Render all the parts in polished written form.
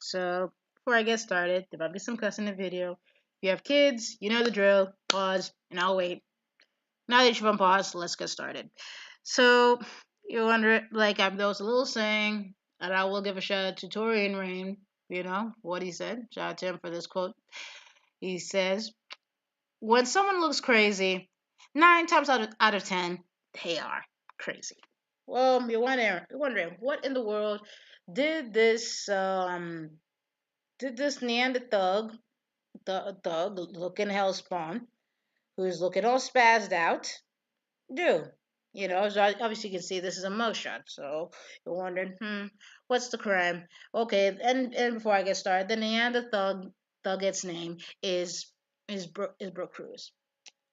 So before I get started, there might be some cussing in the video. If you have kids, you know the drill. Pause, and I'll wait. Now that you've unpaused, let's get started. So you wonder, there was a little saying, and I will give a shout out to Tori and Rain. What he said. Shout out to him for this quote. He says, "When someone looks crazy, 9 times out of 10, they are crazy." Well, you're wondering what in the world did this Neanderthal thug looking hellspawn, who's looking all spazzed out, do? So obviously you can see this is a mugshot. So you're wondering, what's the crime? Okay, and before I get started, the Neanderthal thugget's name is Brooke Crews.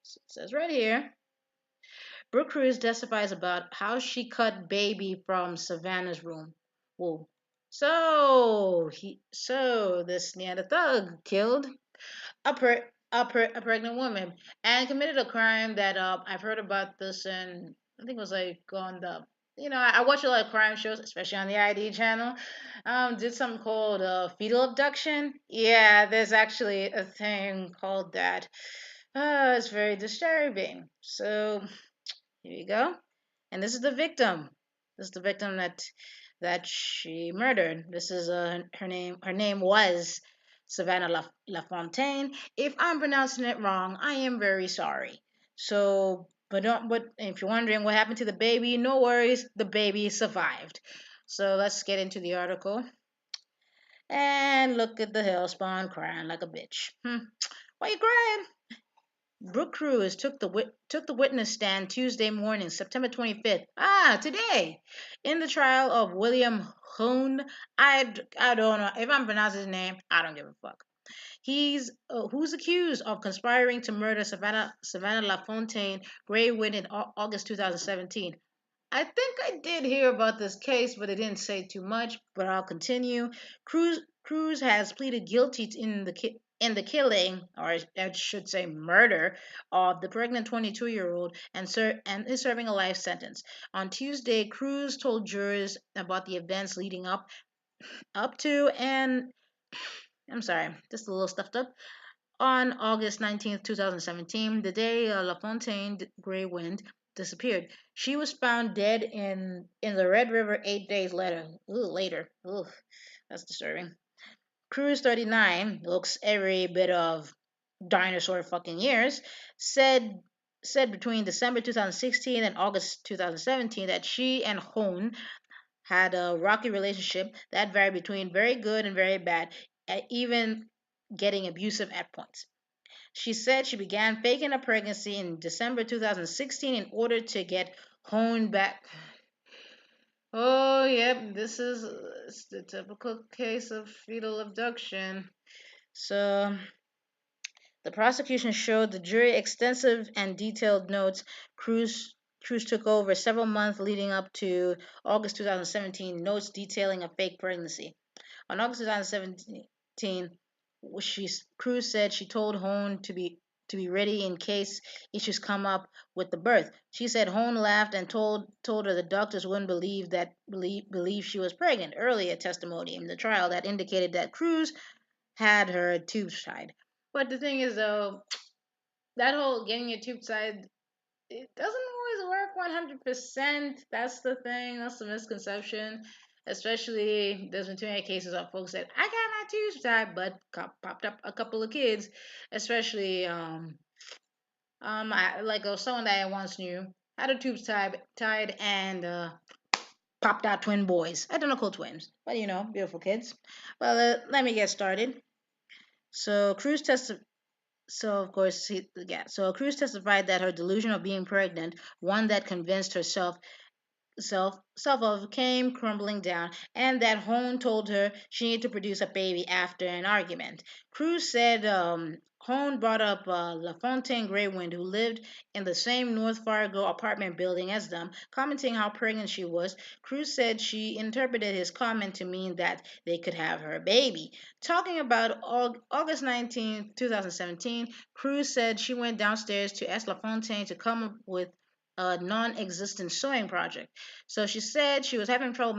So it says right here, Brooke Crews testifies about how she cut baby from Savannah's room. Whoa. So this Neanderthal killed a pregnant woman and committed a crime that I've heard about this, and I think it was like on the I watch a lot of crime shows, especially on the ID channel. Did something called fetal abduction. Yeah, there's actually a thing called that. It's very disturbing. So here you go, and this is the victim. This is the victim that she murdered. This is her name. Her name was Savannah LaFontaine. If I'm pronouncing it wrong, I am very sorry. So, but don't. But if you're wondering what happened to the baby, no worries. The baby survived. So let's get into the article and look at the hellspawn crying like a bitch. Why you crying? Brooke Crews took the witness stand Tuesday morning, September 25th. Today, in the trial of William Hoon. I don't know if I'm pronouncing his name. I don't give a fuck. He's who's accused of conspiring to murder Savannah LaFontaine Graywind in August 2017. I think I did hear about this case, but it didn't say too much. But I'll continue. Cruz has pleaded guilty in the killing, or I should say murder, of the pregnant 22-year-old and is serving a life sentence. On Tuesday, Cruz told jurors about the events leading up to and I'm sorry, just a little stuffed up. On August 19th, 2017, the day LaFontaine Gray Wind disappeared, she was found dead in the Red River 8 days later. Ooh, that's disturbing. Cruz 39 looks every bit of dinosaur fucking years. Said between December 2016 and August 2017 that she and Hone had a rocky relationship that varied between very good and very bad, even getting abusive at points. She said she began faking a pregnancy in December 2016 in order to get honed back. Oh, yep, this is it's the typical case of fetal abduction. So, the prosecution showed the jury extensive and detailed notes Cruz took over several months leading up to August 2017, notes detailing a fake pregnancy. On August 2017, Cruz said she told Hone to be ready in case issues come up with the birth. She said Hone laughed and told her the doctors wouldn't believe she was pregnant. Earlier testimony in the trial that indicated that Cruz had her tubes tied. But the thing is, though, that whole getting your tube tied, it doesn't always work 100%. That's the thing. That's the misconception. Especially, there's been too many cases of folks that I got my tubes tied, but popped up a couple of kids. Especially, someone that I once knew had her tubes tied and popped out twin boys. Identical twins, but beautiful kids. Well, let me get started. So Cruz tested. So of course, yeah. So Cruz testified that her delusion of being pregnant, one that convinced herself self of came crumbling down, and that Hone told her she needed to produce a baby after an argument. Cruz said Hone brought up LaFontaine Graywind, who lived in the same North Fargo apartment building as them, commenting how pregnant she was. Cruz said she interpreted his comment to mean that they could have her baby. Talking about August 2017, Cruz said she went downstairs to ask LaFontaine to come up with a non-existent sewing project. So she said she was having trouble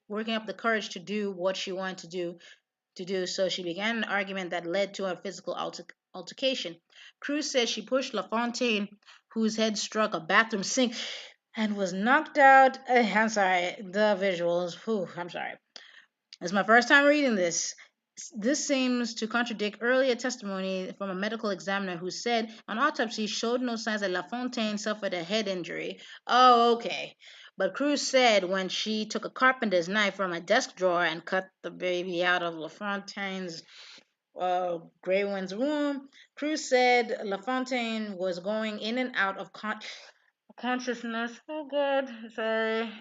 working up the courage to do what she wanted to do. So she began an argument that led to a physical altercation. Cruz says she pushed LaFontaine, whose head struck a bathroom sink, and was knocked out. I'm sorry, the visuals. Whew, I'm sorry. It's my first time reading this. This seems to contradict earlier testimony from a medical examiner who said an autopsy showed no signs that LaFontaine suffered a head injury. Oh, okay. But Cruz said when she took a carpenter's knife from a desk drawer and cut the baby out of LaFontaine's Graywin's womb, Cruz said LaFontaine was going in and out of consciousness. Oh, God. Sorry.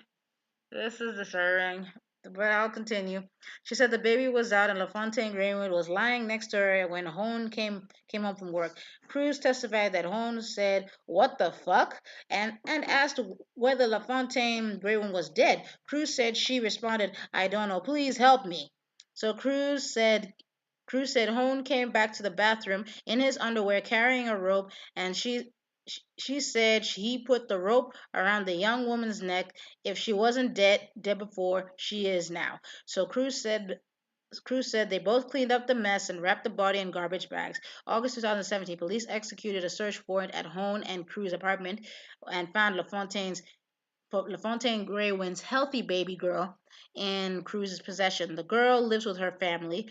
This is disturbing, but I'll continue. She said the baby was out and LaFontaine Greenwood was lying next to her when Hone came home from work. Cruz testified that Hone said, "What the fuck?" and asked whether LaFontaine Greenwood was dead. Cruz said she responded, "I don't know. Please help me." So Cruz said Hone came back to the bathroom in his underwear carrying a rope, and she said he put the rope around the young woman's neck. If she wasn't dead before, she is now. So Cruz said they both cleaned up the mess and wrapped the body in garbage bags. August 2017, police executed a search warrant at Hone and Cruz apartment and found LaFontaine Graywin's healthy baby girl in Cruz's possession. The girl lives with her family,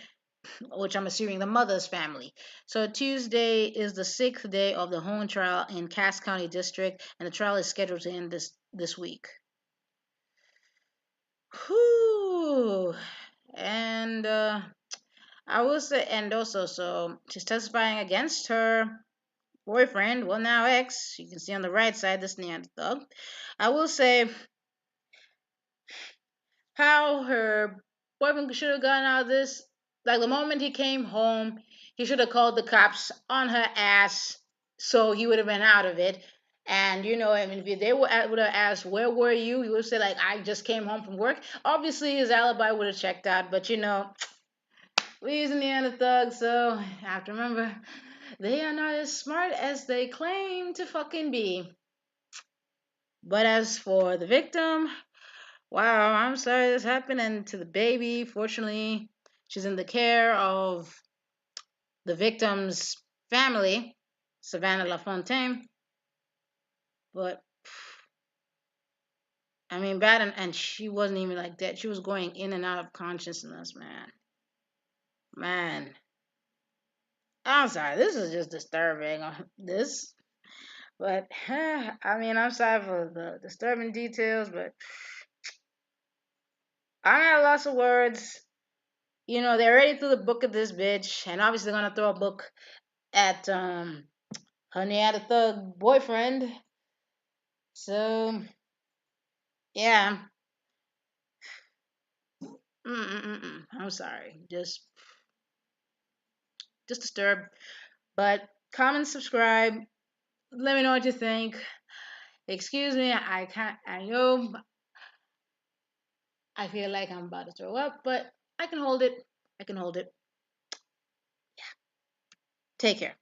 which I'm assuming the mother's family. So Tuesday is the sixth day of the Hone trial in Cass County District, and the trial is scheduled to end this week. Whew. And I will say, and also, so she's testifying against her boyfriend, well now ex. You can see on the right side this Neanderthal. I will say how her boyfriend should have gotten out of this. Like the moment he came home, he should have called the cops on her ass, so he would have been out of it. And I mean, if they would have asked, "Where were you?" He would have said, "Like I just came home from work." Obviously, his alibi would have checked out, but we using the other thugs, so I have to remember they are not as smart as they claim to fucking be. But as for the victim, wow, I'm sorry this happened. And to the baby, fortunately, she's in the care of the victim's family, Savannah LaFontaine. But I mean, bad, and she wasn't even like that. She was going in and out of consciousness, man. Man, I'm sorry. This is just disturbing. This, but I mean, I'm sorry for the disturbing details, but I got lots of words. They already threw the book at this bitch, and obviously they're gonna throw a book at Honey had a thug boyfriend. So yeah, I'm sorry, just disturbed. But comment, subscribe. Let me know what you think. Excuse me, I can't. I know I feel like I'm about to throw up, but I can hold it. I can hold it. Take care.